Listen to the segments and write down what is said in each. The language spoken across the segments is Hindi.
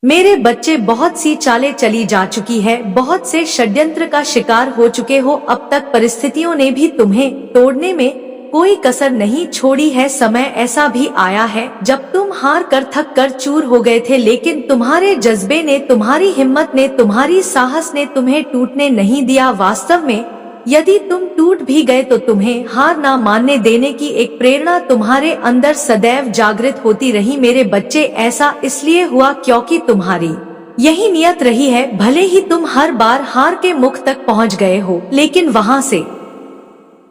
मेरे बच्चे, बहुत सी चालें चली जा चुकी है, बहुत से षड्यंत्र का शिकार हो चुके हो। अब तक परिस्थितियों ने भी तुम्हें तोड़ने में कोई कसर नहीं छोड़ी है। समय ऐसा भी आया है जब तुम हार कर थक कर चूर हो गए थे, लेकिन तुम्हारे जज्बे ने, तुम्हारी हिम्मत ने, तुम्हारी साहस ने तुम्हें टूटने नहीं दिया। वास्तव में यदि तुम टूट भी गए तो तुम्हें हार ना मानने देने की एक प्रेरणा तुम्हारे अंदर सदैव जागृत होती रही। मेरे बच्चे, ऐसा इसलिए हुआ क्योंकि तुम्हारी यही नियत रही है। भले ही तुम हर बार हार के मुख तक पहुंच गए हो, लेकिन वहां से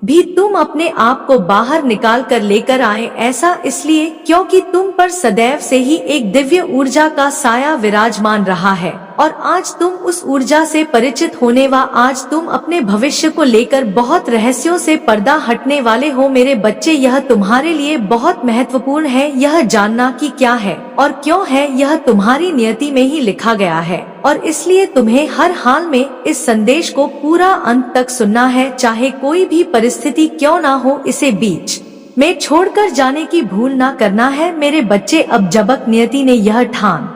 भी तुम अपने आप को बाहर निकाल कर लेकर आए। ऐसा इसलिए क्योंकि तुम पर सदैव से ही एक दिव्य ऊर्जा का साया विराजमान रहा है, और आज तुम उस ऊर्जा से परिचित होने व आज तुम अपने भविष्य को लेकर बहुत रहस्यों से पर्दा हटने वाले हो। मेरे बच्चे, यह तुम्हारे लिए बहुत महत्वपूर्ण है। यह जानना कि क्या है और क्यों है, यह तुम्हारी नियति में ही लिखा गया है, और इसलिए तुम्हें हर हाल में इस संदेश को पूरा अंत तक सुनना है, चाहे कोई भी परिस्थिति क्यों ना हो। इसे बीच में छोड़कर जाने की भूल ना करना है। मेरे बच्चे, अब जबक नियति ने यह ठान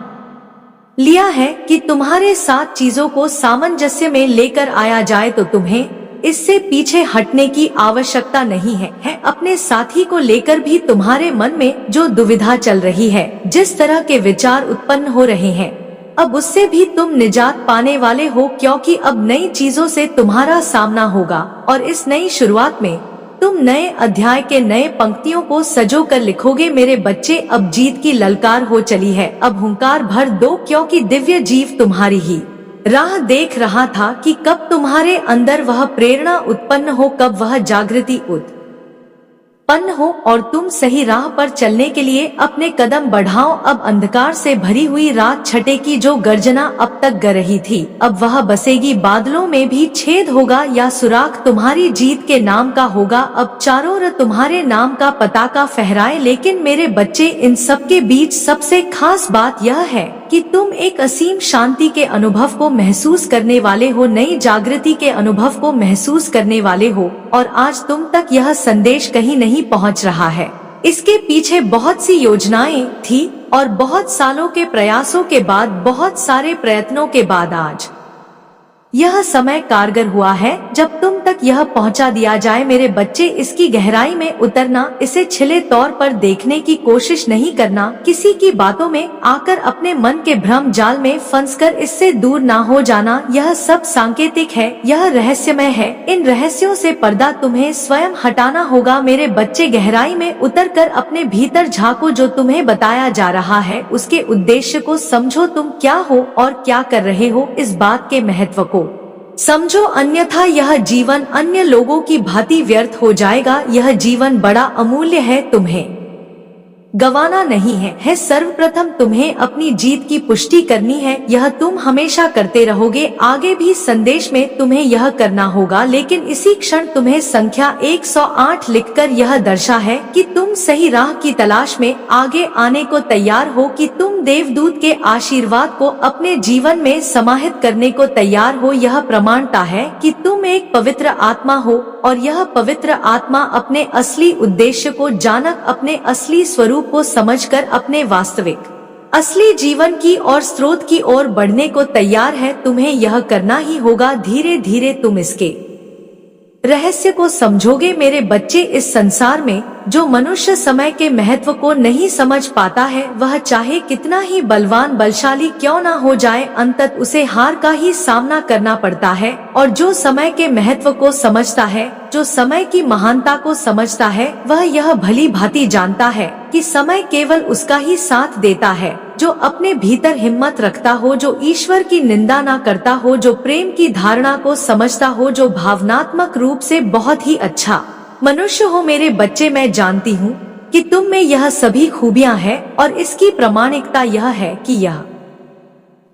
लिया है कि तुम्हारे साथ चीजों को सामंजस्य में लेकर आया जाए, तो तुम्हें इससे पीछे हटने की आवश्यकता नहीं है। अपने साथी को लेकर भी तुम्हारे मन में जो दुविधा चल रही है, जिस तरह के विचार उत्पन्न हो रहे हैं, अब उससे भी तुम निजात पाने वाले हो, क्योंकि अब नई चीजों से तुम्हारा सामना होगा, और इस नई शुरुआत में तुम नए अध्याय के नए पंक्तियों को सजो कर लिखोगे। मेरे बच्चे, अब जीत की ललकार हो चली है। अब हुंकार भर दो, क्योंकि दिव्य जीव तुम्हारी ही राह देख रहा था कि कब तुम्हारे अंदर वह प्रेरणा उत्पन्न हो, कब वह जागृति उत्पन्न हो और तुम सही राह पर चलने के लिए अपने कदम बढ़ाओ। अब अंधकार से भरी हुई रात छठे की जो गर्जना अब तक गर रही थी, अब वह बसेगी। बादलों में भी छेद होगा या सुराख तुम्हारी जीत के नाम का होगा। अब चारों ओर तुम्हारे नाम का पताका फहराए। लेकिन मेरे बच्चे, इन सब के बीच सबसे खास बात यह है कि तुम एक असीम शांति के अनुभव को महसूस करने वाले हो, नई जागृति के अनुभव को महसूस करने वाले हो, और आज तुम तक यह संदेश कहीं नहीं पहुंच रहा है। इसके पीछे बहुत सी योजनाएं थी, और बहुत सालों के प्रयासों के बाद, बहुत सारे प्रयत्नों के बाद आज यह समय कारगर हुआ है जब तुम तक यह पहुंचा दिया जाए। मेरे बच्चे, इसकी गहराई में उतरना, इसे छिले तौर पर देखने की कोशिश नहीं करना, किसी की बातों में आकर अपने मन के भ्रम जाल में फंसकर इससे दूर ना हो जाना, यह सब सांकेतिक है, यह रहस्यमय है। इन रहस्यों से पर्दा तुम्हें स्वयं हटाना होगा। मेरे बच्चे, गहराई में उतरकर अपने भीतर झांको। जो तुम्हें बताया जा रहा है उसके उद्देश्य को समझो। तुम क्या हो और क्या कर रहे हो, इस बात के महत्व को समझो, अन्यथा यह जीवन अन्य लोगों की भांति व्यर्थ हो जाएगा। यह जीवन बड़ा अमूल्य है, तुम्हें गंवाना नहीं है। सर्वप्रथम तुम्हें अपनी जीत की पुष्टि करनी है। यह तुम हमेशा करते रहोगे, आगे भी संदेश में तुम्हें यह करना होगा। लेकिन इसी क्षण तुम्हें संख्या 108 लिखकर यह दर्शा है कि तुम सही राह की तलाश में आगे आने को तैयार हो, कि तुम देवदूत के आशीर्वाद को अपने जीवन में समाहित करने को तैयार हो। यह प्रमाणता है कि तुम एक पवित्र आत्मा हो, और यह पवित्र आत्मा अपने असली उद्देश्य को जानक, अपने असली स्वरूप को समझकर अपने वास्तविक असली जीवन की और स्रोत की ओर बढ़ने को तैयार है। तुम्हें यह करना ही होगा। धीरे धीरे तुम इसके रहस्य को समझोगे। मेरे बच्चे, इस संसार में जो मनुष्य समय के महत्व को नहीं समझ पाता है, वह चाहे कितना ही बलवान बलशाली क्यों ना हो जाए, अंतत उसे हार का ही सामना करना पड़ता है। और जो समय के महत्व को समझता है, जो समय की महानता को समझता है, वह यह भली भांति जानता है कि समय केवल उसका ही साथ देता है जो अपने भीतर हिम्मत रखता हो, जो ईश्वर की निंदा ना करता हो, जो प्रेम की धारणा को समझता हो, जो भावनात्मक रूप से बहुत ही अच्छा मनुष्य हो। मेरे बच्चे, मैं जानती हूँ कि तुम में यह सभी खूबियां हैं, और इसकी प्रामाणिकता यह है कि यह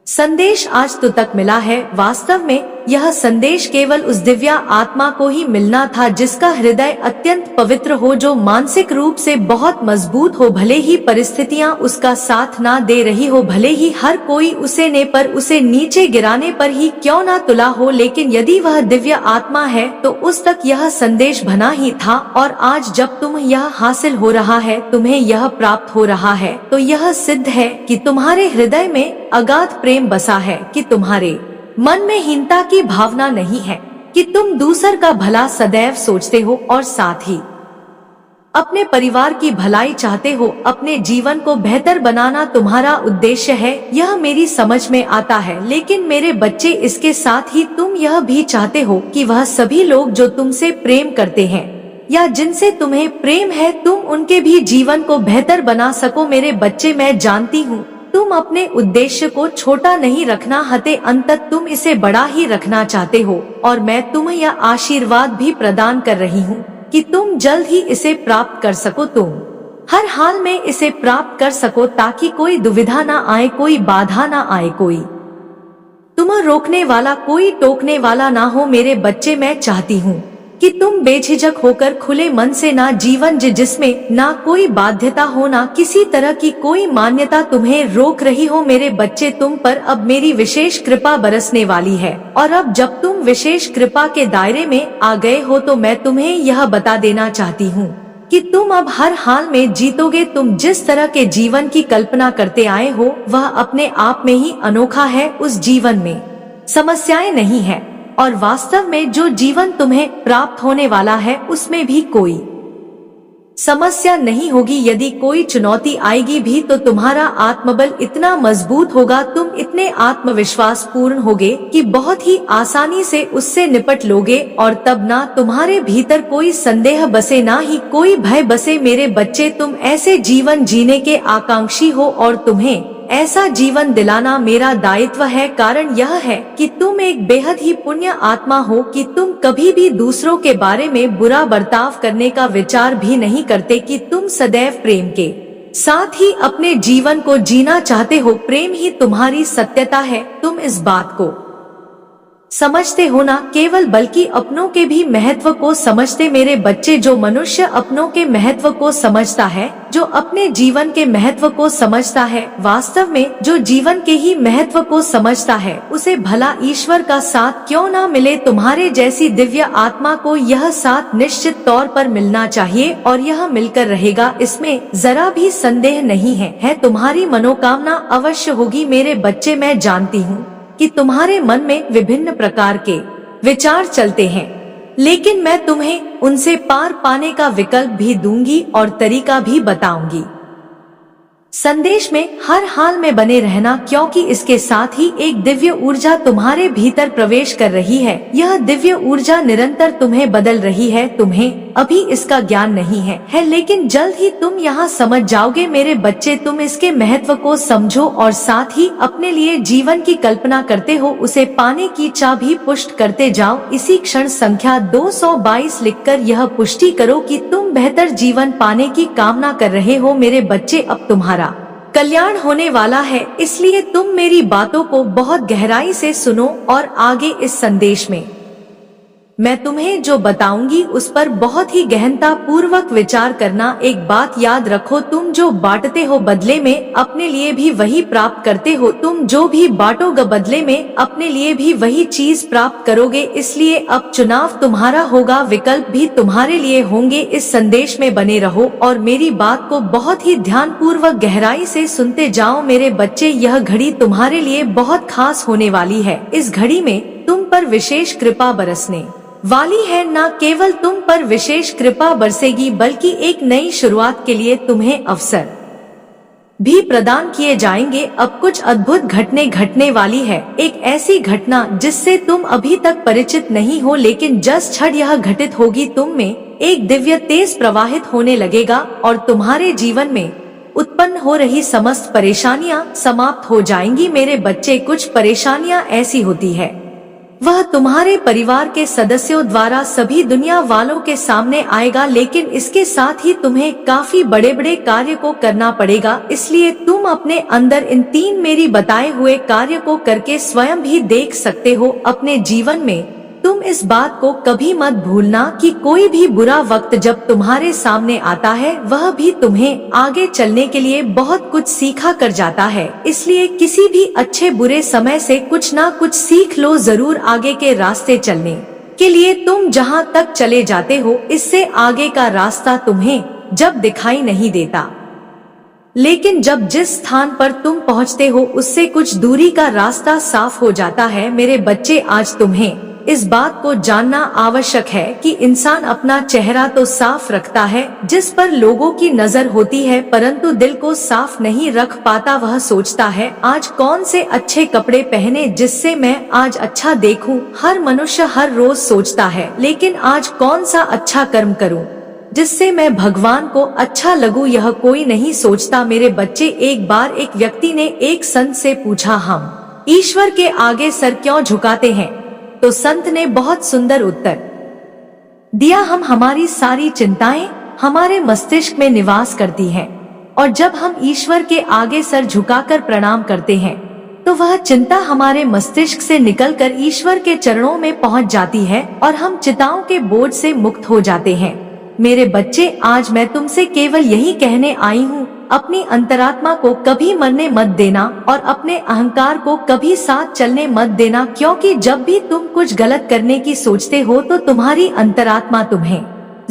संदेश आज तो तक मिला है। वास्तव में यह संदेश केवल उस दिव्या आत्मा को ही मिलना था जिसका हृदय अत्यंत पवित्र हो, जो मानसिक रूप से बहुत मजबूत हो, भले ही परिस्थितियां उसका साथ ना दे रही हो, भले ही हर कोई उसे उसे नीचे गिराने पर ही क्यों ना तुला हो, लेकिन यदि वह दिव्य आत्मा है तो उस तक यह संदेश बना ही था। और आज जब तुम यह हासिल हो रहा है, तुम्हें यह प्राप्त हो रहा है, तो यह सिद्ध है कि तुम्हारे हृदय में अगाध प्रेम बसा है, कि तुम्हारे मन में हीनता की भावना नहीं है, कि तुम दूसर का भला सदैव सोचते हो और साथ ही अपने परिवार की भलाई चाहते हो। अपने जीवन को बेहतर बनाना तुम्हारा उद्देश्य है, यह मेरी समझ में आता है। लेकिन मेरे बच्चे, इसके साथ ही तुम यह भी चाहते हो कि वह सभी लोग जो तुमसे प्रेम करते हैं या जिनसे तुम्हें प्रेम है, तुम उनके भी जीवन को बेहतर बना सको। मेरे बच्चे, मैं जानती हूँ तुम अपने उद्देश्य को छोटा नहीं रखना हते, अंतत तुम इसे बड़ा ही रखना चाहते हो, और मैं तुम्हें यह आशीर्वाद भी प्रदान कर रही हूँ कि तुम जल्द ही इसे प्राप्त कर सको। तुम हर हाल में इसे प्राप्त कर सको, ताकि कोई दुविधा ना आए, कोई बाधा ना आए, कोई तुम्हें रोकने वाला, कोई टोकने वाला ना हो। मेरे बच्चे, मैं चाहती हूँ कि तुम बेझिझक होकर खुले मन से ना जीवन जिसमें ना कोई बाध्यता हो, ना किसी तरह की कोई मान्यता तुम्हें रोक रही हो। मेरे बच्चे, तुम पर अब मेरी विशेष कृपा बरसने वाली है, और अब जब तुम विशेष कृपा के दायरे में आ गए हो तो मैं तुम्हें यह बता देना चाहती हूँ कि तुम अब हर हाल में जीतोगे। तुम जिस तरह के जीवन की कल्पना करते आए हो, वह अपने आप में ही अनोखा है। उस जीवन में समस्याएं नहीं है, और वास्तव में जो जीवन तुम्हें प्राप्त होने वाला है उसमें भी कोई समस्या नहीं होगी। यदि कोई चुनौती आएगी भी तो तुम्हारा आत्मबल इतना मजबूत होगा, तुम इतने आत्मविश्वास पूर्ण होगे कि बहुत ही आसानी से उससे निपट लोगे, और तब ना तुम्हारे भीतर कोई संदेह बसे, ना ही कोई भय बसे। मेरे बच्चे, तुम ऐसे जीवन जीने के आकांक्षी हो, और तुम्हें ऐसा जीवन दिलाना मेरा दायित्व है। कारण यह है कि तुम एक बेहद ही पुण्य आत्मा हो, कि तुम कभी भी दूसरों के बारे में बुरा बर्ताव करने का विचार भी नहीं करते, कि तुम सदैव प्रेम के साथ ही अपने जीवन को जीना चाहते हो। प्रेम ही तुम्हारी सत्यता है। तुम इस बात को समझते हो ना केवल, बल्कि अपनों के भी महत्व को समझते। मेरे बच्चे, जो मनुष्य अपनों के महत्व को समझता है, जो अपने जीवन के महत्व को समझता है, वास्तव में जो जीवन के ही महत्व को समझता है, उसे भला ईश्वर का साथ क्यों ना मिले। तुम्हारे जैसी दिव्य आत्मा को यह साथ निश्चित तौर पर मिलना चाहिए, और यह मिलकर रहेगा, इसमें जरा भी संदेह नहीं है। तुम्हारी मनोकामना अवश्य होगी। मेरे बच्चे, मैं जानती हूँ कि तुम्हारे मन में विभिन्न प्रकार के विचार चलते हैं, लेकिन मैं तुम्हें उनसे पार पाने का विकल्प भी दूंगी और तरीका भी बताऊंगी। संदेश में हर हाल में बने रहना, क्योंकि इसके साथ ही एक दिव्य ऊर्जा तुम्हारे भीतर प्रवेश कर रही है। यह दिव्य ऊर्जा निरंतर तुम्हें बदल रही है। तुम्हें अभी इसका ज्ञान नहीं है, लेकिन जल्द ही तुम यहाँ समझ जाओगे। मेरे बच्चे, तुम इसके महत्व को समझो, और साथ ही अपने लिए जीवन की कल्पना करते हो, उसे पाने की चाबी पुष्ट करते जाओ। इसी क्षण संख्या 222 लिखकर यह पुष्टि करो कि तुम बेहतर जीवन पाने की कामना कर रहे हो। मेरे बच्चे, अब तुम्हारा कल्याण होने वाला है, इसलिए तुम मेरी बातों को बहुत गहराई से सुनो, और आगे इस संदेश में मैं तुम्हें जो बताऊंगी उस पर बहुत ही गहनता पूर्वक विचार करना। एक बात याद रखो, तुम जो बांटते हो बदले में अपने लिए भी वही प्राप्त करते हो। तुम जो भी बांटोगे बदले में अपने लिए भी वही चीज प्राप्त करोगे। इसलिए अब चुनाव तुम्हारा होगा, विकल्प भी तुम्हारे लिए होंगे। इस संदेश में बने रहो और मेरी बात को बहुत ही ध्यान पूर्वक गहराई से सुनते जाओ। मेरे बच्चे, यह घड़ी तुम्हारे लिए बहुत खास होने वाली है। इस घड़ी में तुम पर विशेष कृपा बरसने वाली है। न केवल तुम पर विशेष कृपा बरसेगी, बल्कि एक नई शुरुआत के लिए तुम्हें अवसर भी प्रदान किए जाएंगे। अब कुछ अद्भुत घटने वाली है, एक ऐसी घटना जिससे तुम अभी तक परिचित नहीं हो, लेकिन जिस क्षण यह घटित होगी, तुम में एक दिव्य तेज प्रवाहित होने लगेगा और तुम्हारे जीवन में उत्पन्न हो रही समस्त परेशानियां समाप्त हो जाएंगी। मेरे बच्चे, कुछ परेशानियां ऐसी होती है वह तुम्हारे परिवार के सदस्यों द्वारा सभी दुनिया वालों के सामने आएगा, लेकिन इसके साथ ही तुम्हें काफी बड़े बड़े कार्य को करना पड़ेगा। इसलिए तुम अपने अंदर इन 3 मेरी बताए हुए कार्य को करके स्वयं भी देख सकते हो अपने जीवन में। तुम इस बात को कभी मत भूलना कि कोई भी बुरा वक्त जब तुम्हारे सामने आता है वह भी तुम्हें आगे चलने के लिए बहुत कुछ सिखा कर जाता है। इसलिए किसी भी अच्छे बुरे समय से कुछ ना कुछ सीख लो जरूर आगे के रास्ते चलने के लिए। तुम जहाँ तक चले जाते हो इससे आगे का रास्ता तुम्हें जब दिखाई नहीं देता, लेकिन जब जिस स्थान पर तुम पहुँचते हो उससे कुछ दूरी का रास्ता साफ हो जाता है। मेरे बच्चे, आज तुम्हें इस बात को जानना आवश्यक है कि इंसान अपना चेहरा तो साफ रखता है जिस पर लोगों की नजर होती है, परंतु दिल को साफ नहीं रख पाता। वह सोचता है आज कौन से अच्छे कपड़े पहने जिससे मैं आज अच्छा देखूं। हर मनुष्य हर रोज सोचता है लेकिन आज कौन सा अच्छा कर्म करूं जिससे मैं भगवान को अच्छा लगूं, यह कोई नहीं सोचता। मेरे बच्चे, एक बार एक व्यक्ति ने एक संत से पूछा, हम ईश्वर के आगे सर क्यों झुकाते हैं? तो संत ने बहुत सुंदर उत्तर दिया, हम हमारी सारी चिंताएं हमारे मस्तिष्क में निवास करती हैं, और जब हम ईश्वर के आगे सर झुकाकर प्रणाम करते हैं तो वह चिंता हमारे मस्तिष्क से निकलकर ईश्वर के चरणों में पहुंच जाती है और हम चिंताओं के बोझ से मुक्त हो जाते हैं। मेरे बच्चे, आज मैं तुमसे केवल यही कहने आई हूँ, अपनी अंतरात्मा को कभी मरने मत देना और अपने अहंकार को कभी साथ चलने मत देना, क्योंकि जब भी तुम कुछ गलत करने की सोचते हो तो तुम्हारी अंतरात्मा तुम्हें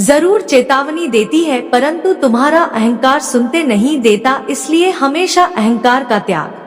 जरूर चेतावनी देती है, परंतु तुम्हारा अहंकार सुनते नहीं देता। इसलिए हमेशा अहंकार का त्याग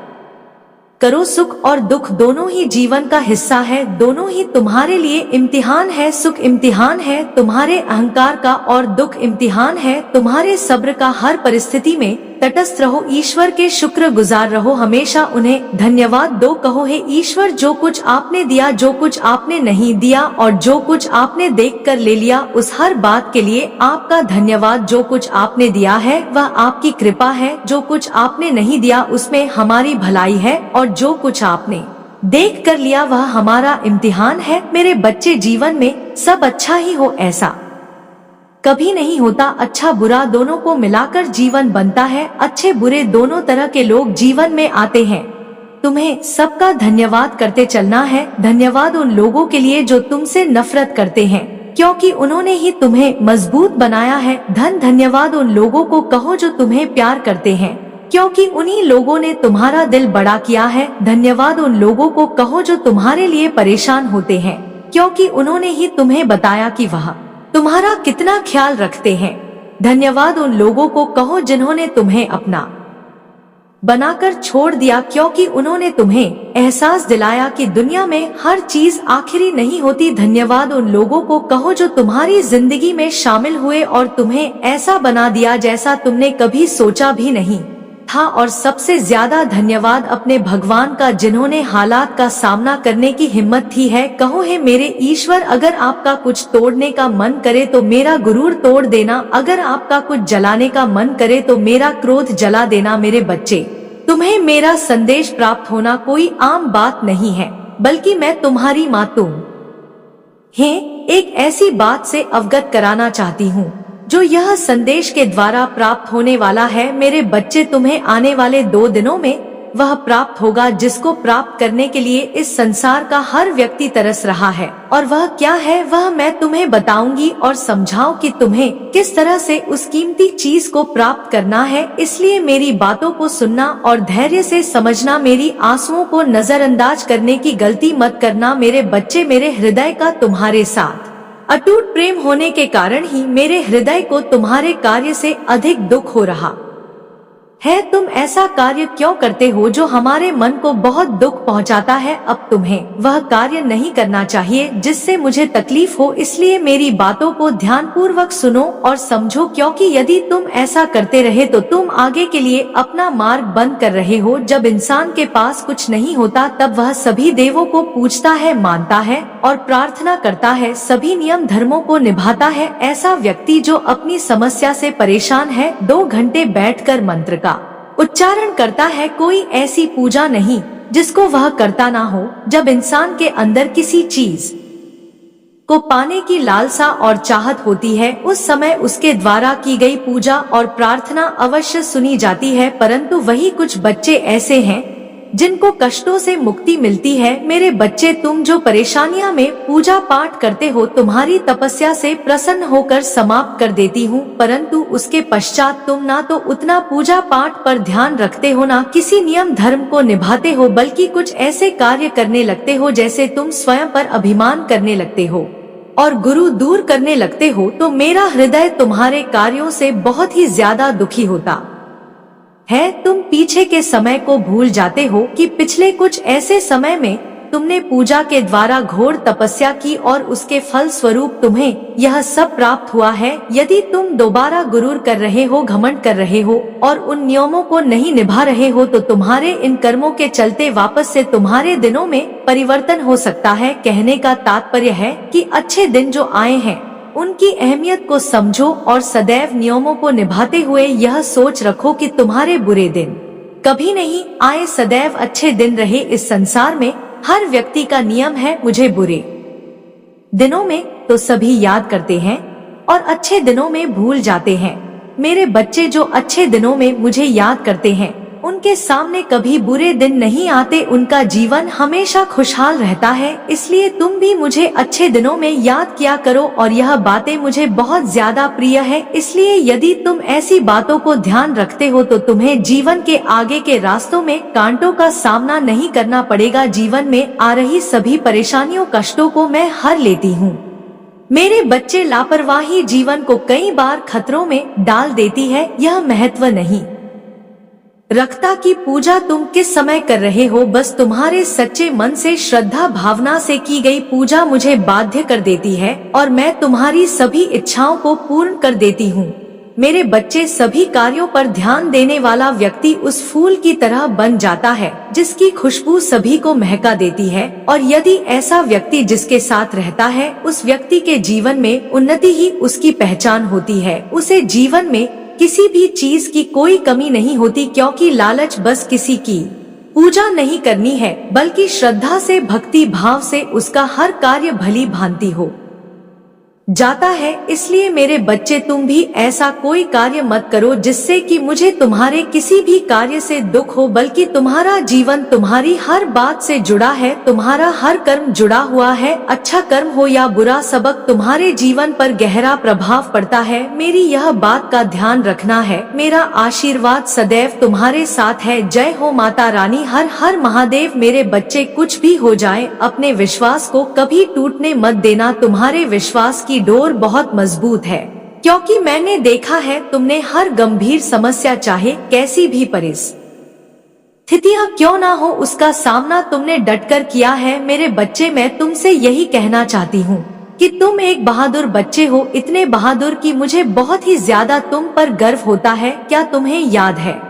करो। सुख और दुख दोनों ही जीवन का हिस्सा है, दोनों ही तुम्हारे लिए इम्तिहान है। सुख इम्तिहान है तुम्हारे अहंकार का और दुख इम्तिहान है तुम्हारे सब्र का। हर परिस्थिति में तटस्थ रहो, ईश्वर के शुक्र गुजार रहो, हमेशा उन्हें धन्यवाद दो। कहो, हे ईश्वर, जो कुछ आपने दिया, जो कुछ आपने नहीं दिया और जो कुछ आपने देखकर ले लिया, उस हर बात के लिए आपका धन्यवाद। जो कुछ आपने दिया है वह आपकी कृपा है, जो कुछ आपने नहीं दिया उसमें हमारी भलाई है, और जो कुछ आपने देख कर लिया वह हमारा इम्तिहान है। मेरे बच्चे, जीवन में सब अच्छा ही हो ऐसा कभी नहीं होता। अच्छा बुरा दोनों को मिलाकर जीवन बनता है। अच्छे बुरे दोनों तरह के लोग जीवन में आते हैं। तुम्हें सबका धन्यवाद करते चलना है। धन्यवाद उन लोगों के लिए जो तुमसे नफरत करते हैं, क्योंकि उन्होंने ही तुम्हें मजबूत बनाया है। धन्यवाद उन लोगों को कहो जो तुम्हें प्यार करते हैं, क्योंकि उन्हीं लोगों ने तुम्हारा दिल बड़ा किया है। धन्यवाद उन लोगों को कहो जो तुम्हारे लिए परेशान होते हैं, क्योंकि उन्होंने ही तुम्हें बताया कि वह तुम्हारा कितना ख्याल रखते हैं। धन्यवाद उन लोगों को कहो जिन्होंने तुम्हें अपना बनाकर छोड़ दिया, क्योंकि उन्होंने तुम्हें एहसास दिलाया कि दुनिया में हर चीज आखिरी नहीं होती। धन्यवाद उन लोगों को कहो जो तुम्हारी जिंदगी में शामिल हुए और तुम्हें ऐसा बना दिया जैसा तुमने कभी सोचा भी नहीं था। और सबसे ज्यादा धन्यवाद अपने भगवान का, जिन्होंने हालात का सामना करने की हिम्मत थी है। कहो, हे मेरे ईश्वर, अगर आपका कुछ तोड़ने का मन करे तो मेरा गुरूर तोड़ देना, अगर आपका कुछ जलाने का मन करे तो मेरा क्रोध जला देना। मेरे बच्चे, तुम्हें मेरा संदेश प्राप्त होना कोई आम बात नहीं है, बल्कि मैं तुम्हारी माँ एक ऐसी बात से अवगत कराना चाहती हूँ जो यह संदेश के द्वारा प्राप्त होने वाला है। मेरे बच्चे, तुम्हें आने वाले 2 दिनों में वह प्राप्त होगा जिसको प्राप्त करने के लिए इस संसार का हर व्यक्ति तरस रहा है। और वह क्या है वह मैं तुम्हें बताऊंगी और समझाऊं कि तुम्हें किस तरह से उस कीमती चीज को प्राप्त करना है। इसलिए मेरी बातों को सुनना और धैर्य से समझना, मेरी आंसुओं को नजरअंदाज करने की गलती मत करना। मेरे बच्चे, मेरे हृदय का तुम्हारे साथ अटूट प्रेम होने के कारण ही मेरे हृदय को तुम्हारे कार्य से अधिक दुख हो रहा है। तुम ऐसा कार्य क्यों करते हो जो हमारे मन को बहुत दुख पहुंचाता है? अब तुम्हें वह कार्य नहीं करना चाहिए जिससे मुझे तकलीफ हो। इसलिए मेरी बातों को ध्यानपूर्वक सुनो और समझो, क्योंकि यदि तुम ऐसा करते रहे तो तुम आगे के लिए अपना मार्ग बंद कर रहे हो। जब इंसान के पास कुछ नहीं होता तब वह सभी देवों को पूजता है, मानता है और प्रार्थना करता है, सभी नियम धर्मों को निभाता है। ऐसा व्यक्ति जो अपनी समस्या से परेशान है 2 घंटे बैठकर मंत्र का उच्चारण करता है, कोई ऐसी पूजा नहीं जिसको वह करता ना हो। जब इंसान के अंदर किसी चीज को पाने की लालसा और चाहत होती है, उस समय उसके द्वारा की गई पूजा और प्रार्थना अवश्य सुनी जाती है। परंतु वही कुछ बच्चे ऐसे हैं जिनको कष्टों से मुक्ति मिलती है। मेरे बच्चे, तुम जो परेशानियां में पूजा पाठ करते हो, तुम्हारी तपस्या से प्रसन्न होकर समाप्त कर देती हूँ। परंतु उसके पश्चात तुम ना तो उतना पूजा पाठ पर ध्यान रखते हो, ना किसी नियम धर्म को निभाते हो, बल्कि कुछ ऐसे कार्य करने लगते हो जैसे तुम स्वयं पर अभिमान करने लगते हो और गुरु दूर करने लगते हो। तो मेरा हृदय तुम्हारे कार्यों से बहुत ही ज्यादा दुखी होता है। तुम पीछे के समय को भूल जाते हो कि पिछले कुछ ऐसे समय में तुमने पूजा के द्वारा घोर तपस्या की और उसके फल स्वरूप तुम्हें यह सब प्राप्त हुआ है। यदि तुम दोबारा गुरूर कर रहे हो, घमंड कर रहे हो और उन नियमों को नहीं निभा रहे हो, तो तुम्हारे इन कर्मों के चलते वापस से तुम्हारे दिनों में परिवर्तन हो सकता है। कहने का तात्पर्य है कि अच्छे दिन जो आए हैं उनकी अहमियत को समझो और सदैव नियमों को निभाते हुए यह सोच रखो कि तुम्हारे बुरे दिन कभी नहीं आए, सदैव अच्छे दिन रहे। इस संसार में हर व्यक्ति का नियम है, मुझे बुरे दिनों में तो सभी याद करते हैं और अच्छे दिनों में भूल जाते हैं। मेरे बच्चे, जो अच्छे दिनों में मुझे याद करते हैं, उनके सामने कभी बुरे दिन नहीं आते, उनका जीवन हमेशा खुशहाल रहता है। इसलिए तुम भी मुझे अच्छे दिनों में याद किया करो और यह बातें मुझे बहुत ज्यादा प्रिय है। इसलिए यदि तुम ऐसी बातों को ध्यान रखते हो तो तुम्हें जीवन के आगे के रास्तों में कांटों का सामना नहीं करना पड़ेगा। जीवन में आ रही सभी परेशानियों, कष्टों को मैं हर लेती हूँ। मेरे बच्चे, लापरवाही जीवन को कई बार खतरों में डाल देती है। यह महत्व नहीं रखता कि पूजा तुम किस समय कर रहे हो, बस तुम्हारे सच्चे मन से श्रद्धा भावना से की गई पूजा मुझे बाध्य कर देती है और मैं तुम्हारी सभी इच्छाओं को पूर्ण कर देती हूँ। मेरे बच्चे, सभी कार्यों पर ध्यान देने वाला व्यक्ति उस फूल की तरह बन जाता है जिसकी खुशबू सभी को महका देती है, और यदि ऐसा व्यक्ति जिसके साथ रहता है, उस व्यक्ति के जीवन में उन्नति ही उसकी पहचान होती है। उसे जीवन में किसी भी चीज की कोई कमी नहीं होती, क्योंकि लालच बस किसी की पूजा नहीं करनी है, बल्कि श्रद्धा से, भक्ति भाव से उसका हर कार्य भली भांति हो जाता है। इसलिए मेरे बच्चे, तुम भी ऐसा कोई कार्य मत करो जिससे कि मुझे तुम्हारे किसी भी कार्य से दुख हो, बल्कि तुम्हारा जीवन तुम्हारी हर बात से जुड़ा है, तुम्हारा हर कर्म जुड़ा हुआ है। अच्छा कर्म हो या बुरा, सबक तुम्हारे जीवन पर गहरा प्रभाव पड़ता है। मेरी यह बात का ध्यान रखना है। मेरा आशीर्वाद सदैव तुम्हारे साथ है। जय हो माता रानी, हर हर महादेव। मेरे बच्चे, कुछ भी हो जाए, अपने विश्वास को कभी टूटने मत देना। तुम्हारे विश्वास की डोर बहुत मजबूत है, क्योंकि मैंने देखा है तुमने हर गंभीर समस्या, चाहे कैसी भी परिस्थितियां क्यों ना हो, उसका सामना तुमने डटकर किया है। मेरे बच्चे, मैं तुमसे यही कहना चाहती हूँ कि तुम एक बहादुर बच्चे हो, इतने बहादुर कि मुझे बहुत ही ज्यादा तुम पर गर्व होता है। क्या तुम्हें याद है,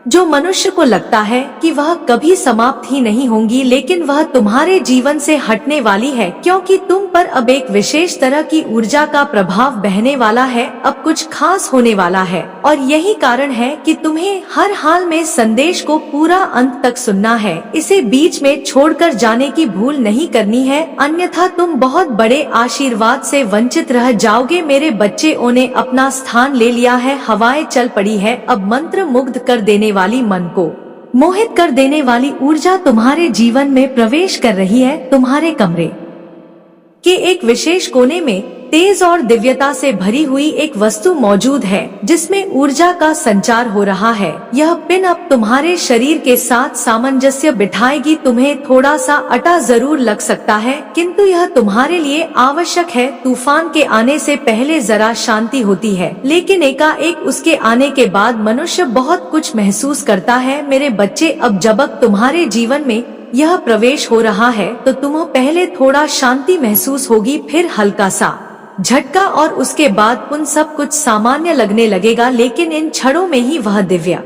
जो मनुष्य को लगता है कि वह कभी समाप्त ही नहीं होंगी, लेकिन वह तुम्हारे जीवन से हटने वाली है, क्योंकि तुम पर अब एक विशेष तरह की ऊर्जा का प्रभाव बहने वाला है। अब कुछ खास होने वाला है, और यही कारण है कि तुम्हें हर हाल में संदेश को पूरा अंत तक सुनना है। इसे बीच में छोड़कर जाने की भूल नहीं करनी है, अन्यथा तुम बहुत बड़े आशीर्वाद से वंचित रह जाओगे। मेरे बच्चों ने अपना स्थान ले लिया है, हवाएं चल पड़ी है। अब मंत्र मुग्ध कर देने वाली, मन को मोहित कर देने वाली ऊर्जा तुम्हारे जीवन में प्रवेश कर रही है। तुम्हारे कमरे के एक विशेष कोने में तेज और दिव्यता से भरी हुई एक वस्तु मौजूद है, जिसमें ऊर्जा का संचार हो रहा है। यह पिन अब तुम्हारे शरीर के साथ सामंजस्य बिठाएगी। तुम्हें थोड़ा सा अटा जरूर लग सकता है, किंतु यह तुम्हारे लिए आवश्यक है। तूफान के आने से पहले जरा शांति होती है, लेकिन एकाएक उसके आने के बाद मनुष्य बहुत कुछ महसूस करता है। मेरे बच्चे, अब जब तुम्हारे जीवन में यह प्रवेश हो रहा है, तो तुम्हें पहले थोड़ा शांति महसूस होगी, फिर हल्का सा झटका, और उसके बाद पुनः सब कुछ सामान्य लगने लगेगा। लेकिन इन क्षणों में ही वह दिव्य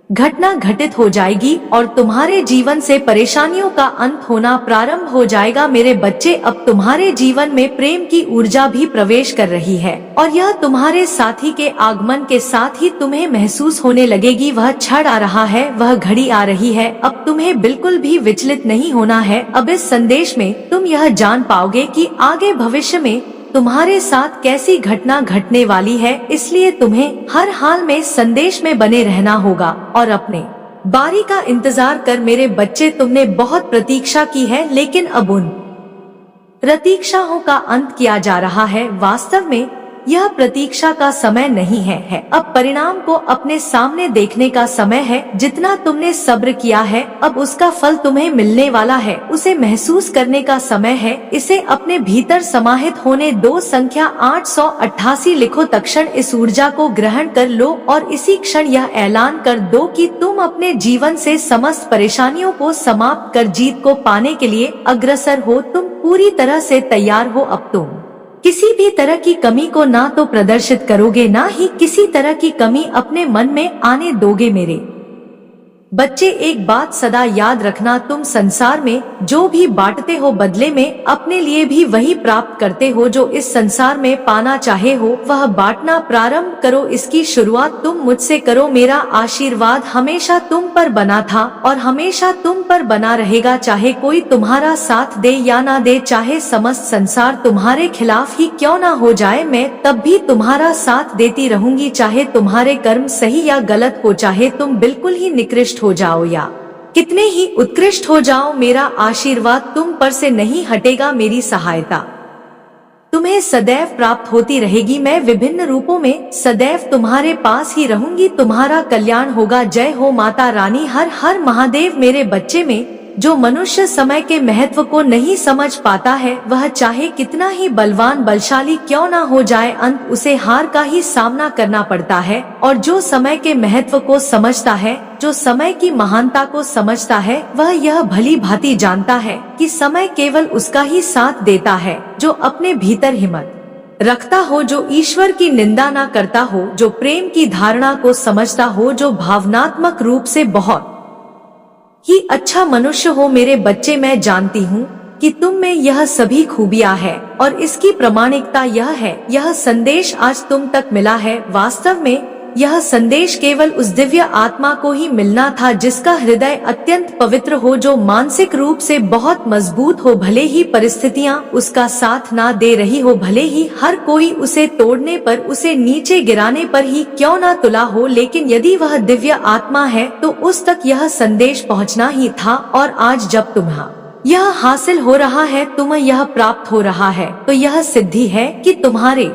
घटना घटित हो जाएगी और तुम्हारे जीवन से परेशानियों का अंत होना प्रारंभ हो जाएगा। मेरे बच्चे, अब तुम्हारे जीवन में प्रेम की ऊर्जा भी प्रवेश कर रही है और यह तुम्हारे साथी के आगमन के साथ ही तुम्हें महसूस होने लगेगी। वह क्षण आ रहा है, वह घड़ी आ रही है। अब तुम्हें बिल्कुल भी विचलित नहीं होना है। अब इस संदेश में तुम यह जान पाओगे कि आगे भविष्य में तुम्हारे साथ कैसी घटना घटने वाली है, इसलिए तुम्हें हर हाल में संदेश में बने रहना होगा और अपने बारी का इंतजार कर। मेरे बच्चे, तुमने बहुत प्रतीक्षा की है, लेकिन अब उन प्रतीक्षाओं का अंत किया जा रहा है। वास्तव में यह प्रतीक्षा का समय नहीं है। अब परिणाम को अपने सामने देखने का समय है। जितना तुमने सब्र किया है, अब उसका फल तुम्हें मिलने वाला है। उसे महसूस करने का समय है। इसे अपने भीतर समाहित होने दो। संख्या 888 लिखो। तत्क्षण इस ऊर्जा को ग्रहण कर लो और इसी क्षण यह ऐलान कर दो कि तुम अपने जीवन से समस्त परेशानियों को समाप्त कर जीत को पाने के लिए अग्रसर हो। तुम पूरी तरह से तैयार हो। अब तुम किसी भी तरह की कमी को ना तो प्रदर्शित करोगे, ना ही किसी तरह की कमी अपने मन में आने दोगे। मेरे बच्चे, एक बात सदा याद रखना, तुम संसार में जो भी बांटते हो, बदले में अपने लिए भी वही प्राप्त करते हो। जो इस संसार में पाना चाहे हो, वह बांटना प्रारंभ करो। इसकी शुरुआत तुम मुझसे करो। मेरा आशीर्वाद हमेशा तुम पर बना था और हमेशा तुम पर बना रहेगा। चाहे कोई तुम्हारा साथ दे या ना दे, चाहे समस्त संसार तुम्हारे खिलाफ ही क्यों ना हो जाए, मैं तब भी तुम्हारा साथ देती रहूंगी। चाहे तुम्हारे कर्म सही या गलत हो, चाहे तुम बिल्कुल ही निकृष्ट हो जाओ या कितने ही उत्कृष्ट हो जाओ, मेरा आशीर्वाद तुम पर से नहीं हटेगा। मेरी सहायता तुम्हें सदैव प्राप्त होती रहेगी। मैं विभिन्न रूपों में सदैव तुम्हारे पास ही रहूंगी। तुम्हारा कल्याण होगा। जय हो माता रानी। हर हर महादेव। मेरे बच्चे, में जो मनुष्य समय के महत्व को नहीं समझ पाता है, वह चाहे कितना ही बलवान बलशाली क्यों ना हो जाए, अंत उसे हार का ही सामना करना पड़ता है। और जो समय के महत्व को समझता है, जो समय की महानता को समझता है, वह यह भली भांति जानता है कि समय केवल उसका ही साथ देता है जो अपने भीतर हिम्मत रखता हो, जो ईश्वर की निंदा ना करता हो, जो प्रेम की धारणा को समझता हो, जो भावनात्मक रूप से बहुत ही अच्छा मनुष्य हो। मेरे बच्चे, मैं जानती हूँ कि तुम में यह सभी खूबियाँ है और इसकी प्रामाणिकता यह है, यह संदेश आज तुम तक मिला है। वास्तव में यह संदेश केवल उस दिव्य आत्मा को ही मिलना था जिसका हृदय अत्यंत पवित्र हो, जो मानसिक रूप से बहुत मजबूत हो। भले ही परिस्थितियाँ उसका साथ ना दे रही हो, भले ही हर कोई उसे तोड़ने पर, उसे नीचे गिराने पर ही क्यों ना तुला हो, लेकिन यदि वह दिव्य आत्मा है तो उस तक यह संदेश पहुँचना ही था। और आज जब तुम्हें यह हासिल हो रहा है, तुम्हें यह प्राप्त हो रहा है, तो यह सिद्धि है कि तुम्हारे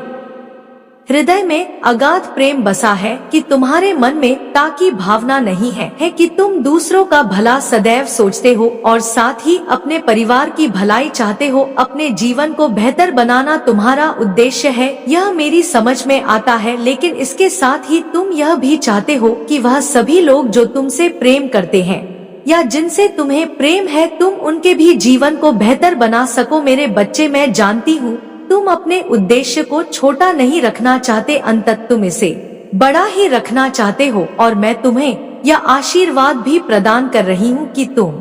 हृदय में अगाध प्रेम बसा है, कि तुम्हारे मन में ताकि भावना नहीं है कि तुम दूसरों का भला सदैव सोचते हो और साथ ही अपने परिवार की भलाई चाहते हो। अपने जीवन को बेहतर बनाना तुम्हारा उद्देश्य है, यह मेरी समझ में आता है। लेकिन इसके साथ ही तुम यह भी चाहते हो कि वह सभी लोग जो तुमसे प्रेम करते हैं या जिनसे तुम्हें प्रेम है, तुम उनके भी जीवन को बेहतर बना सको। मेरे बच्चे, मैं जानती हूँ तुम अपने उद्देश्य को छोटा नहीं रखना चाहते, अंततः तुम इसे बड़ा ही रखना चाहते हो। और मैं तुम्हें यह आशीर्वाद भी प्रदान कर रही हूँ कि तुम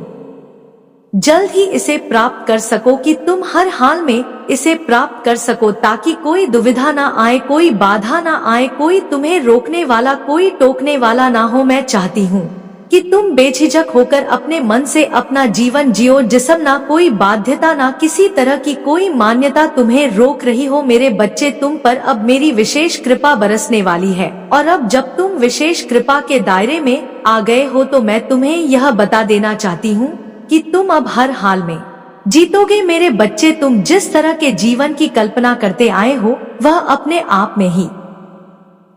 जल्द ही इसे प्राप्त कर सको, कि तुम हर हाल में इसे प्राप्त कर सको, ताकि कोई दुविधा ना आए, कोई बाधा ना आए, कोई तुम्हें रोकने वाला, कोई टोकने वाला ना हो। मैं चाहती हूँ कि तुम बेझिझक होकर अपने मन से अपना जीवन जियो, जिसम ना कोई बाध्यता, ना किसी तरह की कोई मान्यता तुम्हें रोक रही हो। मेरे बच्चे, तुम पर अब मेरी विशेष कृपा बरसने वाली है और अब जब तुम विशेष कृपा के दायरे में आ गए हो, तो मैं तुम्हें यह बता देना चाहती हूँ कि तुम अब हर हाल में जीतोगे। मेरे बच्चे, तुम जिस तरह के जीवन की कल्पना करते आए हो, वह अपने आप में ही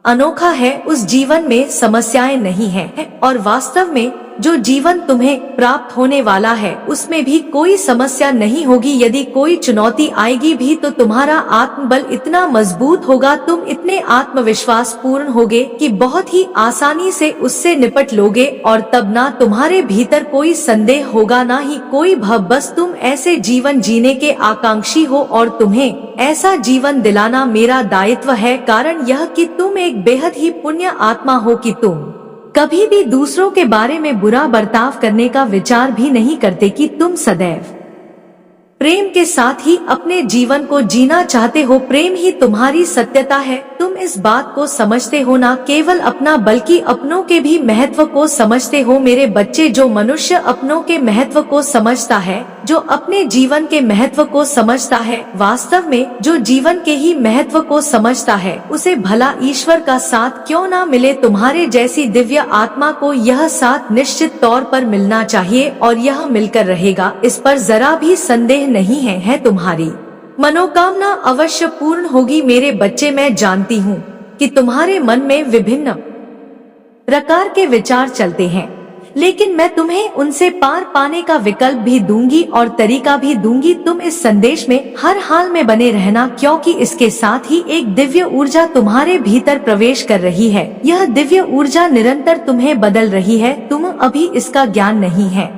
अनोखा है। उस जीवन में समस्याएं नहीं है और वास्तव में जो जीवन तुम्हें प्राप्त होने वाला है, उसमें भी कोई समस्या नहीं होगी। यदि कोई चुनौती आएगी भी, तो तुम्हारा आत्मबल इतना मजबूत होगा, तुम इतने आत्मविश्वास पूर्ण होगे कि बहुत ही आसानी से उससे निपट लोगे। और तब ना तुम्हारे भीतर कोई संदेह होगा, ना ही कोई भय। बस तुम ऐसे जीवन जीने के आकांक्षी हो और तुम्हें ऐसा जीवन दिलाना मेरा दायित्व है। कारण यह कि तुम एक बेहद ही पुण्य आत्मा हो, कि तुम कभी भी दूसरों के बारे में बुरा बर्ताव करने का विचार भी नहीं करते कि तुम सदैव प्रेम के साथ ही अपने जीवन को जीना चाहते हो। प्रेम ही तुम्हारी सत्यता है। तुम इस बात को समझते हो, ना केवल अपना बल्कि अपनों के भी महत्व को समझते हो। मेरे बच्चे, जो मनुष्य अपनों के महत्व को समझता है, जो अपने जीवन के महत्व को समझता है, वास्तव में जो जीवन के ही महत्व को समझता है, उसे भला ईश्वर का साथ क्यों ना मिले। तुम्हारे जैसी दिव्य आत्मा को यह साथ निश्चित तौर पर मिलना चाहिए और यह मिलकर रहेगा, इस पर जरा भी संदेह नहीं है। तुम्हारी मनोकामना अवश्य पूर्ण होगी मेरे बच्चे। मैं जानती हूँ कि तुम्हारे मन में विभिन्न प्रकार के विचार चलते हैं, लेकिन मैं तुम्हें उनसे पार पाने का विकल्प भी दूंगी और तरीका भी दूंगी। तुम इस संदेश में हर हाल में बने रहना, क्योंकि इसके साथ ही एक दिव्य ऊर्जा तुम्हारे भीतर प्रवेश कर रही है। यह दिव्य ऊर्जा निरंतर तुम्हें बदल रही है। तुम अभी इसका ज्ञान नहीं है,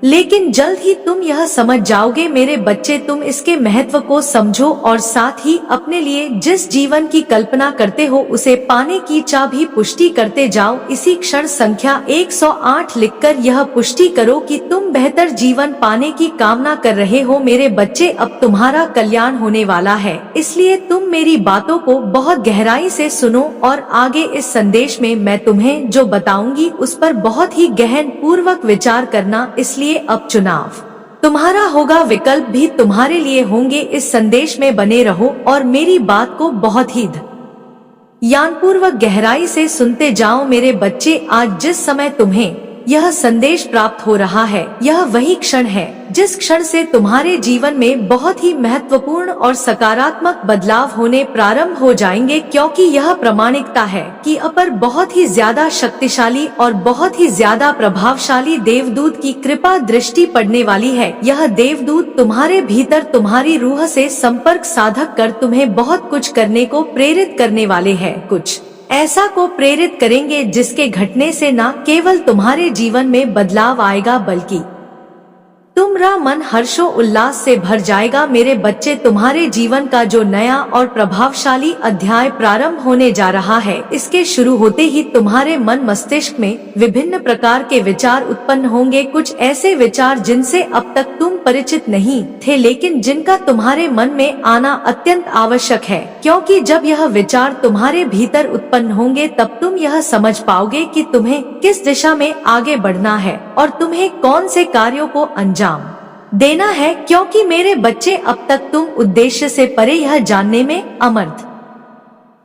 लेकिन जल्द ही तुम यह समझ जाओगे मेरे बच्चे। तुम इसके महत्व को समझो और साथ ही अपने लिए जिस जीवन की कल्पना करते हो उसे पाने की चाह पुष्टि करते जाओ। इसी क्षण संख्या 108 लिखकर यह पुष्टि करो कि तुम बेहतर जीवन पाने की कामना कर रहे हो। मेरे बच्चे, अब तुम्हारा कल्याण होने वाला है, इसलिए तुम मेरी बातों को बहुत गहराई से सुनो और आगे इस संदेश में मैं तुम्हें जो बताऊंगी उस पर बहुत ही गहन पूर्वक विचार करना। इसलिए अब चुनाव तुम्हारा होगा, विकल्प भी तुम्हारे लिए होंगे। इस संदेश में बने रहो और मेरी बात को बहुत ही ध्यानपूर्वक गहराई से सुनते जाओ मेरे बच्चे। आज जिस समय तुम्हें यह संदेश प्राप्त हो रहा है, यह वही क्षण है जिस क्षण से तुम्हारे जीवन में बहुत ही महत्वपूर्ण और सकारात्मक बदलाव होने प्रारंभ हो जाएंगे, क्योंकि यह प्रामाणिकता है कि अपर बहुत ही ज्यादा शक्तिशाली और बहुत ही ज्यादा प्रभावशाली देवदूत की कृपा दृष्टि पड़ने वाली है। यह देवदूत तुम्हारे भीतर तुम्हारी रूह से संपर्क साधक कर तुम्हें बहुत कुछ करने को प्रेरित करने वाले हैं। कुछ ऐसा को प्रेरित करेंगे जिसके घटने से न केवल तुम्हारे जीवन में बदलाव आएगा, बल्कि तुम्हारा मन हर्षो उल्लास से भर जाएगा। मेरे बच्चे, तुम्हारे जीवन का जो नया और प्रभावशाली अध्याय प्रारंभ होने जा रहा है, इसके शुरू होते ही तुम्हारे मन मस्तिष्क में विभिन्न प्रकार के विचार उत्पन्न होंगे। कुछ ऐसे विचार जिनसे अब तक तुम परिचित नहीं थे, लेकिन जिनका तुम्हारे मन में आना अत्यंत आवश्यक है, क्योंकि जब यह विचार तुम्हारे भीतर उत्पन्न होंगे तब तुम यह समझ पाओगे कि तुम्हें किस दिशा में आगे बढ़ना है और तुम्हें कौन से कार्यों को अंजाम देना है। क्योंकि मेरे बच्चे, अब तक तुम उद्देश्य से परे यह जानने में अमर्थ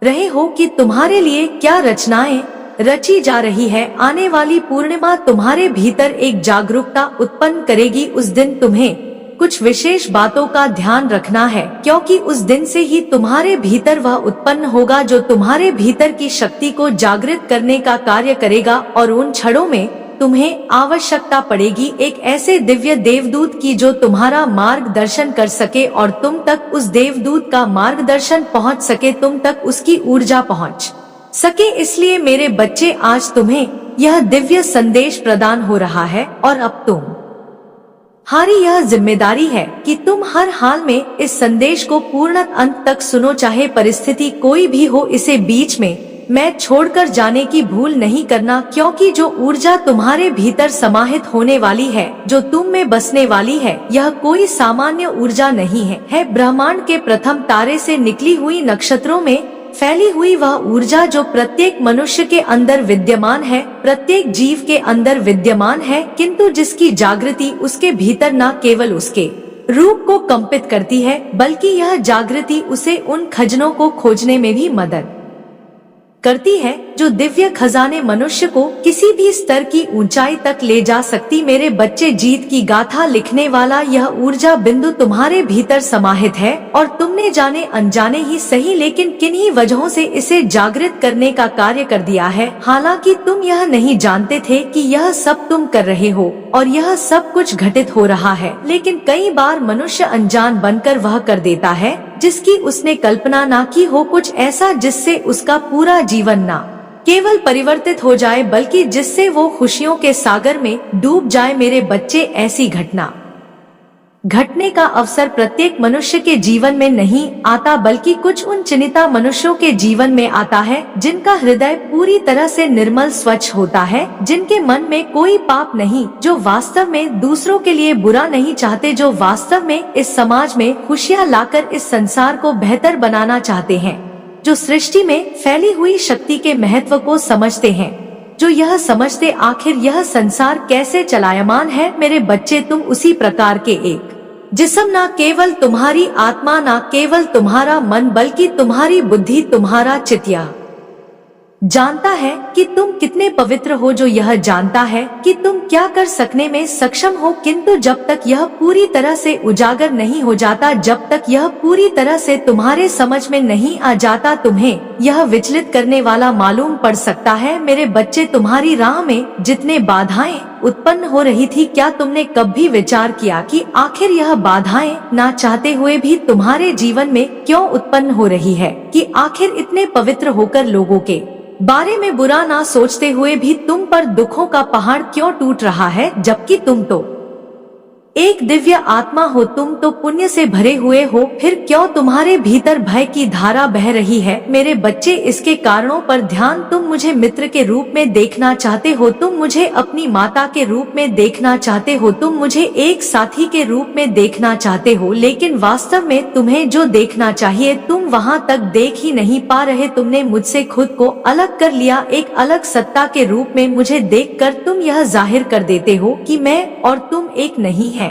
रहे हो कि तुम्हारे लिए क्या रचनाएं रची जा रही है। आने वाली पूर्णिमा तुम्हारे भीतर एक जागरूकता उत्पन्न करेगी। उस दिन तुम्हें कुछ विशेष बातों का ध्यान रखना है, क्योंकि उस दिन से ही तुम्हारे भीतर वह उत्पन्न होगा जो तुम्हारे भीतर की शक्ति को जागृत करने का कार्य करेगा। और उन क्षणों में तुम्हें आवश्यकता पड़ेगी एक ऐसे दिव्य देवदूत की जो तुम्हारा मार्गदर्शन कर सके और तुम तक उस देवदूत का मार्गदर्शन पहुंच सके, तुम तक उसकी ऊर्जा पहुंच सके। इसलिए मेरे बच्चे, आज तुम्हें यह दिव्य संदेश प्रदान हो रहा है और अब तुम्हारी यह जिम्मेदारी है कि तुम हर हाल में इस संदेश को पूर्ण अंत तक सुनो, चाहे परिस्थिति कोई भी हो। इसे बीच में मैं छोड़कर जाने की भूल नहीं करना, क्योंकि जो ऊर्जा तुम्हारे भीतर समाहित होने वाली है, जो तुम में बसने वाली है, यह कोई सामान्य ऊर्जा नहीं है ब्रह्मांड के प्रथम तारे से निकली हुई, नक्षत्रों में फैली हुई वह ऊर्जा जो प्रत्येक मनुष्य के अंदर विद्यमान है, प्रत्येक जीव के अंदर विद्यमान है, किंतु जिसकी जागृति उसके भीतर न केवल उसके रूप को कंपित करती है, बल्कि यह जागृति उसे उन खजानों को खोजने में भी मदद करती है जो दिव्य खजाने मनुष्य को किसी भी स्तर की ऊंचाई तक ले जा सकती। मेरे बच्चे, जीत की गाथा लिखने वाला यह ऊर्जा बिंदु तुम्हारे भीतर समाहित है और तुमने जाने अनजाने ही सही, लेकिन किन्हीं वजहों से इसे जागृत करने का कार्य कर दिया है। हालांकि तुम यह नहीं जानते थे कि यह सब तुम कर रहे हो और यह सब कुछ घटित हो रहा है, लेकिन कई बार मनुष्य अनजान बनकर वह कर देता है जिसकी उसने कल्पना ना की हो, कुछ ऐसा जिससे उसका पूरा जीवन ना केवल परिवर्तित हो जाए बल्कि जिससे वो खुशियों के सागर में डूब जाए। मेरे बच्चे, ऐसी घटना घटने का अवसर प्रत्येक मनुष्य के जीवन में नहीं आता, बल्कि कुछ उन चुनिंदा मनुष्यों के जीवन में आता है जिनका हृदय पूरी तरह से निर्मल स्वच्छ होता है, जिनके मन में कोई पाप नहीं, जो वास्तव में दूसरों के लिए बुरा नहीं चाहते, जो वास्तव में इस समाज में खुशियाँ लाकर इस संसार को बेहतर बनाना चाहते हैं, जो सृष्टि में फैली हुई शक्ति के महत्व को समझते हैं, जो यह समझते आखिर यह संसार कैसे चलायमान है। मेरे बच्चे, तुम उसी प्रकार के एक जिस्म, ना केवल तुम्हारी आत्मा, ना केवल तुम्हारा मन, बल्कि तुम्हारी बुद्धि, तुम्हारा चित्त जानता है कि तुम कितने पवित्र हो, जो यह जानता है कि तुम क्या कर सकने में सक्षम हो, किंतु जब तक यह पूरी तरह से उजागर नहीं हो जाता, जब तक यह पूरी तरह से तुम्हारे समझ में नहीं आ जाता, तुम्हें यह विचलित करने वाला मालूम पड़ सकता है। मेरे बच्चे, तुम्हारी राह में जितने बाधाएं उत्पन्न हो रही थी, क्या तुमने कभी विचार किया कि आखिर यह बाधाएं ना चाहते हुए भी तुम्हारे जीवन में क्यों उत्पन्न हो रही है, कि आखिर इतने पवित्र होकर लोगों के बारे में बुरा ना सोचते हुए भी तुम पर दुखों का पहाड़ क्यों टूट रहा है, जबकि तुम तो एक दिव्य आत्मा हो, तुम तो पुण्य से भरे हुए हो, फिर क्यों तुम्हारे भीतर भय की धारा बह रही है। मेरे बच्चे, इसके कारणों पर ध्यान, तुम मुझे मित्र के रूप में देखना चाहते हो, तुम मुझे अपनी माता के रूप में देखना चाहते हो, तुम मुझे एक साथी के रूप में देखना चाहते हो, लेकिन वास्तव में तुम्हें जो देखना चाहिए तुम वहाँ तक देख ही नहीं पा रहे। तुमने मुझसे खुद को अलग कर लिया, एक अलग सत्ता के रूप में मुझे देखकर तुम यह जाहिर कर देते हो कि मैं और तुम एक नहीं है।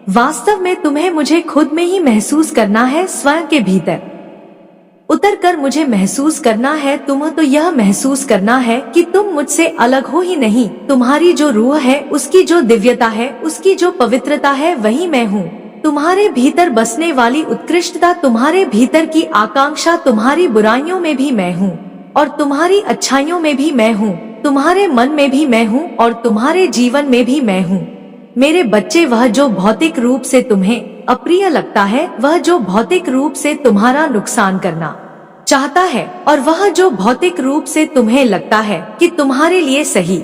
वास्तव में तुम्हें मुझे खुद में ही महसूस करना है, स्वयं के भीतर उतर कर मुझे महसूस करना है। तुम्हें तो यह महसूस करना है कि तुम मुझसे अलग हो ही नहीं, तुम्हारी जो रूह है, उसकी जो दिव्यता है, उसकी जो पवित्रता है, वही मैं हूँ। तुम्हारे भीतर बसने वाली उत्कृष्टता, तुम्हारे भीतर की आकांक्षा, तुम्हारी बुराइयों में भी मैं हूँ और तुम्हारी अच्छाइयों में भी मैं हूँ, तुम्हारे मन में भी मैं हूँ और तुम्हारे जीवन में भी मैं हूँ। मेरे बच्चे, वह जो भौतिक रूप से तुम्हें अप्रिय लगता है, वह जो भौतिक रूप से तुम्हारा नुकसान करना चाहता है, और वह जो भौतिक रूप से तुम्हें लगता है कि तुम्हारे लिए सही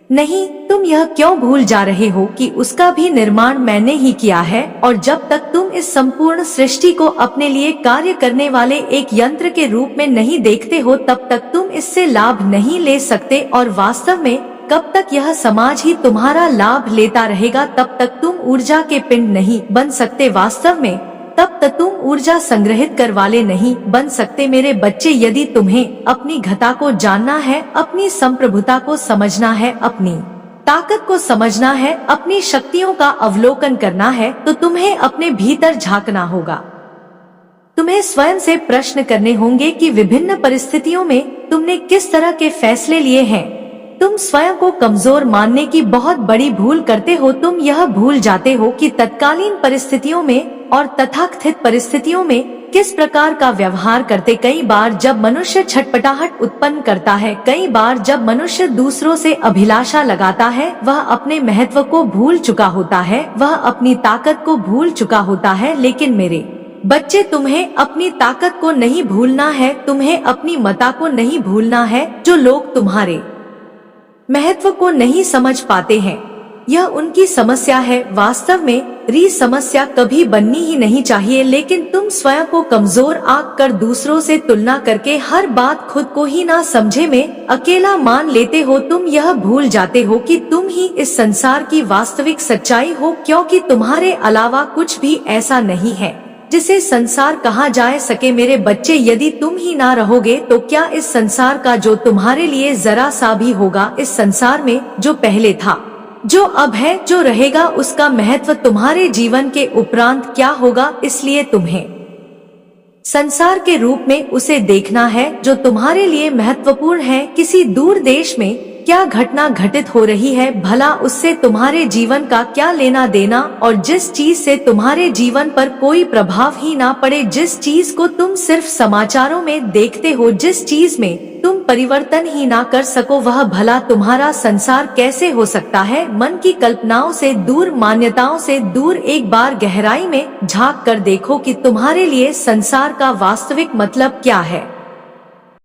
नहीं, तुम यह क्यों भूल जा रहे हो कि उसका भी निर्माण मैंने ही किया है। और जब तक तुम इस संपूर्ण सृष्टि को अपने लिए कार्य करने वाले एक यंत्र के रूप में नहीं देखते हो, तब तक तुम इससे लाभ नहीं ले सकते। और वास्तव में कब तक यह समाज ही तुम्हारा लाभ लेता रहेगा, तब तक तुम ऊर्जा के पिंड नहीं बन सकते। वास्तव में तब तक तुम ऊर्जा संग्रहित कर वाले नहीं बन सकते। मेरे बच्चे, यदि तुम्हें अपनी घटा को जानना है, अपनी संप्रभुता को समझना है, अपनी ताकत को समझना है, अपनी शक्तियों का अवलोकन करना है, तो तुम्हें अपने भीतर झांकना होगा। तुम्हें स्वयं से प्रश्न करने होंगे कि विभिन्न परिस्थितियों में तुमने किस तरह के फैसले लिए हैं। तुम स्वयं को कमजोर मानने की बहुत बड़ी भूल करते हो। तुम यह भूल जाते हो कि तत्कालीन परिस्थितियों में और तथाकथित परिस्थितियों में किस प्रकार का व्यवहार करते। कई बार जब मनुष्य छटपटाहट उत्पन्न करता है, कई बार जब मनुष्य दूसरों से अभिलाषा लगाता है, वह अपने महत्व को भूल चुका होता है, वह अपनी ताकत को भूल चुका होता है। लेकिन मेरे बच्चे, तुम्हें अपनी ताकत को नहीं भूलना है, तुम्हें अपनी मता को नहीं भूलना है। जो लोग तुम्हारे महत्व को नहीं समझ पाते हैं, यह उनकी समस्या है। वास्तव में समस्या कभी बननी ही नहीं चाहिए, लेकिन तुम स्वयं को कमजोर आंक कर दूसरों से तुलना करके हर बात खुद को ही ना समझे में अकेला मान लेते हो। तुम यह भूल जाते हो कि तुम ही इस संसार की वास्तविक सच्चाई हो, क्योंकि तुम्हारे अलावा कुछ भी ऐसा नहीं है जिसे संसार कहा जा सके। मेरे बच्चे, यदि तुम ही ना रहोगे तो क्या इस संसार का जो तुम्हारे लिए जरा सा भी होगा, इस संसार में जो पहले था, जो अब है, जो रहेगा, उसका महत्व तुम्हारे जीवन के उपरांत क्या होगा। इसलिए तुम्हें संसार के रूप में उसे देखना है जो तुम्हारे लिए महत्वपूर्ण है। किसी दूर देश में क्या घटना घटित हो रही है, भला उससे तुम्हारे जीवन का क्या लेना देना। और जिस चीज से तुम्हारे जीवन पर कोई प्रभाव ही ना पड़े, जिस चीज को तुम सिर्फ समाचारों में देखते हो, जिस चीज में तुम परिवर्तन ही ना कर सको, वह भला तुम्हारा संसार कैसे हो सकता है। मन की कल्पनाओं से दूर, मान्यताओं से दूर एक बार गहराई में झांक कर देखो कि तुम्हारे लिए संसार का वास्तविक मतलब क्या है।